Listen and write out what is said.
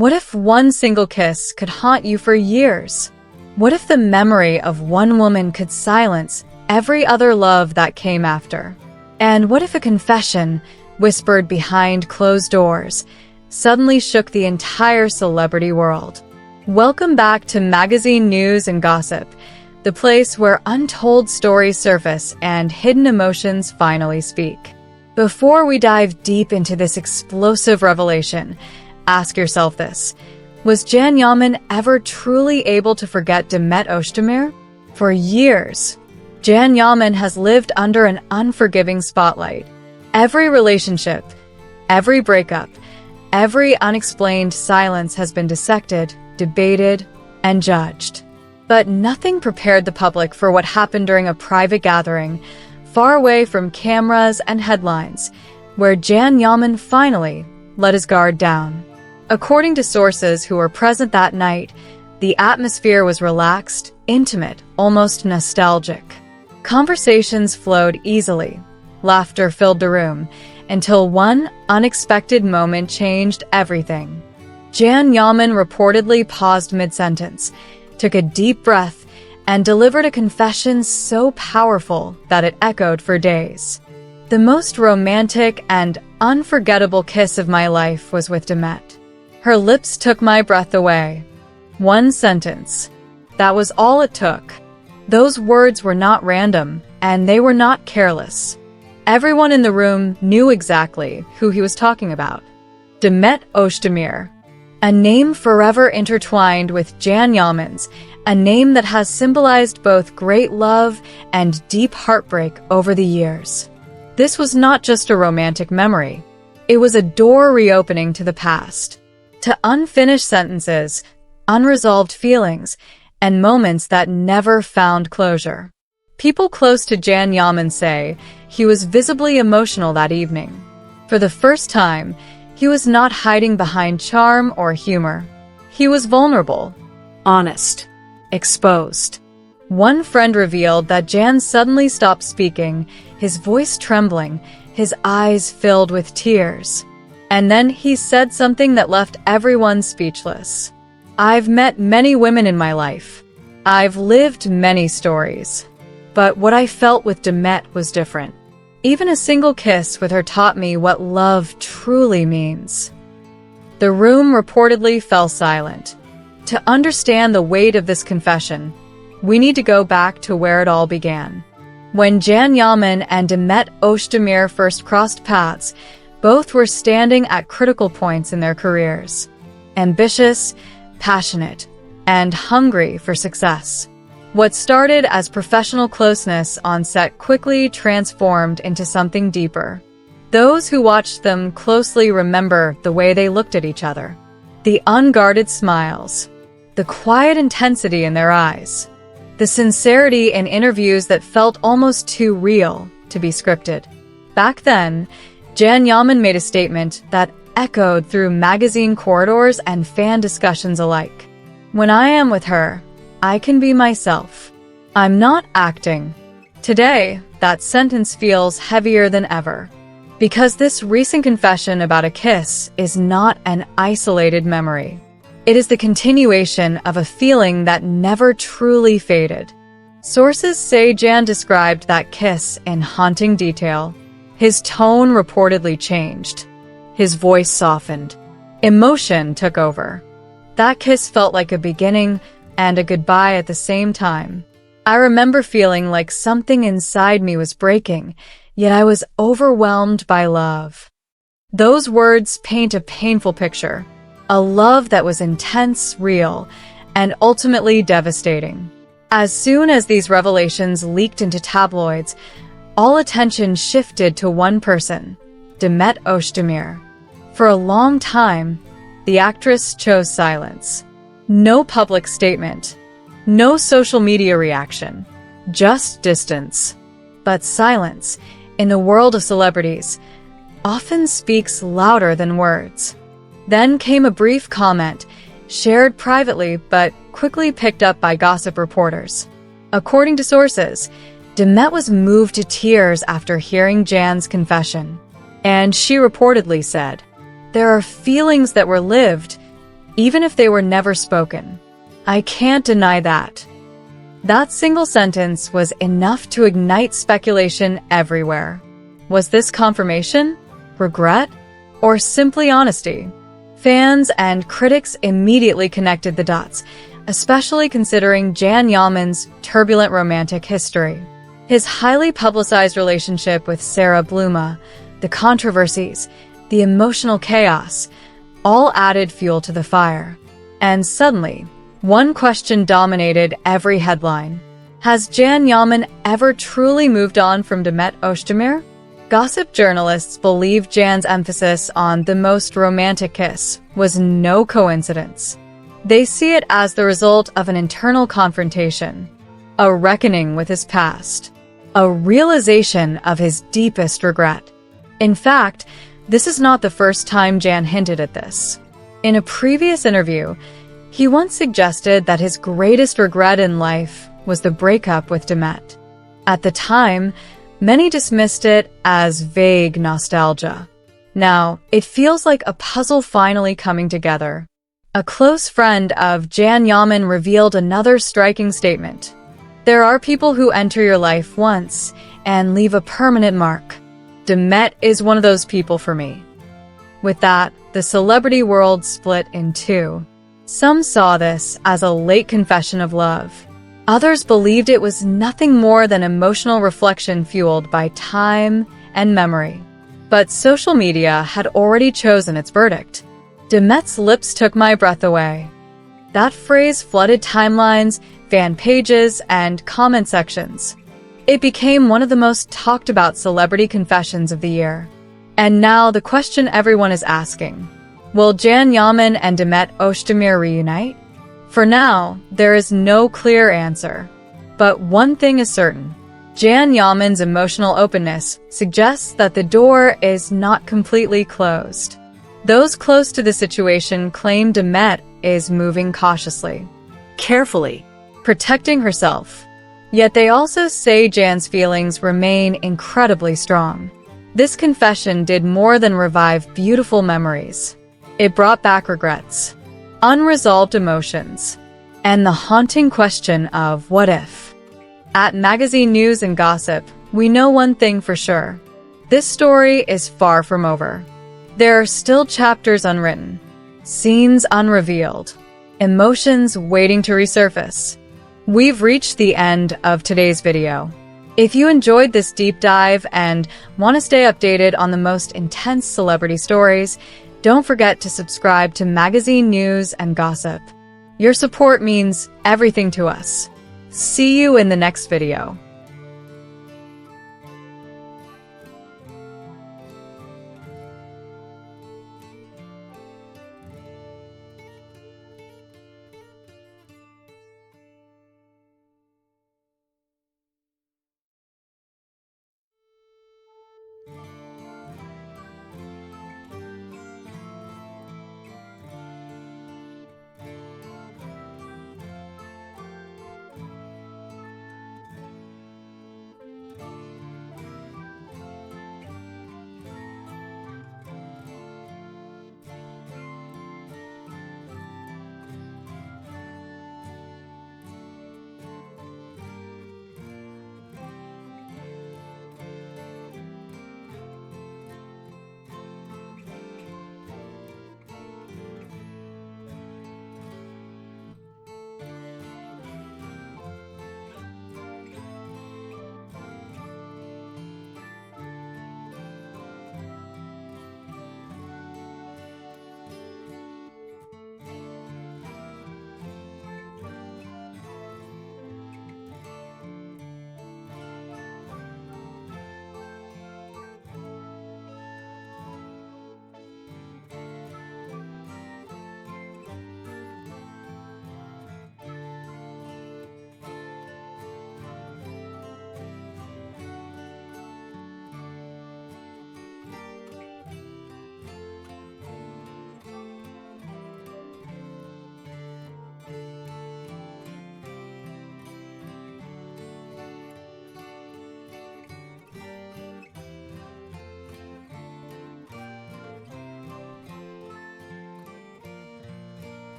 What if one single kiss could haunt you for years? What if the memory of one woman could silence every other love that came after? And what if a confession, whispered behind closed doors, suddenly shook the entire celebrity world? Welcome back to Magazine News and Gossip, the place where untold stories surface and hidden emotions finally speak. Before we dive deep into this explosive revelation, ask yourself this: was Can Yaman ever truly able to forget Demet Özdemir? For years, Can Yaman has lived under an unforgiving spotlight. Every relationship, every breakup, every unexplained silence has been dissected, debated, and judged. But nothing prepared the public for what happened during a private gathering, far away from cameras and headlines, where Can Yaman finally let his guard down. According to sources who were present that night, the atmosphere was relaxed, intimate, almost nostalgic. Conversations flowed easily. Laughter filled the room, until one unexpected moment changed everything. Can Yaman reportedly paused mid-sentence, took a deep breath, and delivered a confession so powerful that it echoed for days. The most romantic and unforgettable kiss of my life was with Demet. Her lips took my breath away. One sentence. That was all it took. Those words were not random, and they were not careless. Everyone in the room knew exactly who he was talking about. Demet Özdemir. A name forever intertwined with Can Yaman's, a name that has symbolized both great love and deep heartbreak over the years. This was not just a romantic memory. It was a door reopening to the past, to unfinished sentences, unresolved feelings, and moments that never found closure. People close to Can Yaman say he was visibly emotional that evening. For the first time, he was not hiding behind charm or humor. He was vulnerable, honest, exposed. One friend revealed that Can suddenly stopped speaking, his voice trembling, his eyes filled with tears. And then he said something that left everyone speechless. I've met many women in my life. I've lived many stories. But what I felt with Demet was different. Even a single kiss with her taught me what love truly means. The room reportedly fell silent. To understand the weight of this confession, we need to go back to where it all began. When Can Yaman and Demet Özdemir first crossed paths, both were standing at critical points in their careers. Ambitious, passionate, and hungry for success. What started as professional closeness on set quickly transformed into something deeper. Those who watched them closely remember the way they looked at each other. The unguarded smiles. The quiet intensity in their eyes. The sincerity in interviews that felt almost too real to be scripted. Back then, Can Yaman made a statement that echoed through magazine corridors and fan discussions alike. When I am with her, I can be myself. I'm not acting. Today, that sentence feels heavier than ever. Because this recent confession about a kiss is not an isolated memory. It is the continuation of a feeling that never truly faded. Sources say Can described that kiss in haunting detail. His tone reportedly changed. His voice softened. Emotion took over. That kiss felt like a beginning and a goodbye at the same time. I remember feeling like something inside me was breaking, yet I was overwhelmed by love. Those words paint a painful picture. A love that was intense, real, and ultimately devastating. As soon as these revelations leaked into tabloids, all attention shifted to one person, Demet Özdemir. For a long time, the actress chose silence. No public statement. No social media reaction. Just distance. But silence, in the world of celebrities, often speaks louder than words. Then came a brief comment, shared privately but quickly picked up by gossip reporters. According to sources, Demet was moved to tears after hearing Can's confession. And she reportedly said, "There are feelings that were lived, even if they were never spoken. I can't deny that. That single sentence was enough to ignite speculation everywhere. Was this confirmation, regret, or simply honesty? Fans and critics immediately connected the dots, especially considering Jan Yaman's turbulent romantic history. His highly publicized relationship with Sarah Bluma, the controversies, the emotional chaos, all added fuel to the fire. And suddenly, one question dominated every headline. Has Jan Yaman ever truly moved on from Demet Özdemir? Gossip journalists believe Jan's emphasis on the most romantic kiss was no coincidence. They see it as the result of an internal confrontation, a reckoning with his past, a realization of his deepest regret. In fact, this is not the first time Jan hinted at this. In a previous interview, he once suggested that his greatest regret in life was the breakup with Demet. At the time, many dismissed it as vague nostalgia. Now, it feels like a puzzle finally coming together. A close friend of Jan Yaman revealed another striking statement. There are people who enter your life once and leave a permanent mark. Demet is one of those people for me. With that, the celebrity world split in two. Some saw this as a late confession of love. Others believed it was nothing more than emotional reflection fueled by time and memory. But social media had already chosen its verdict. Demet's lips took my breath away. That phrase flooded timelines, fan pages, and comment sections. It became one of the most talked about celebrity confessions of the year. And now the question everyone is asking: will Jan Yaman and Demet Özdemir reunite? For now, there is no clear answer. But one thing is certain. Jan Yaman's emotional openness suggests that the door is not completely closed. Those close to the situation claim Demet is moving cautiously, carefully, protecting herself. Yet they also say Jan's feelings remain incredibly strong. This confession did more than revive beautiful memories. It brought back regrets, unresolved emotions, and the haunting question of what if. At Magazine News and Gossip, we know one thing for sure. This story is far from over. There are still chapters unwritten, scenes unrevealed, emotions waiting to resurface. We've reached the end of today's video. If you enjoyed this deep dive and want to stay updated on the most intense celebrity stories, don't forget to subscribe to Magazine News and Gossip. Your support means everything to us. See you in the next video.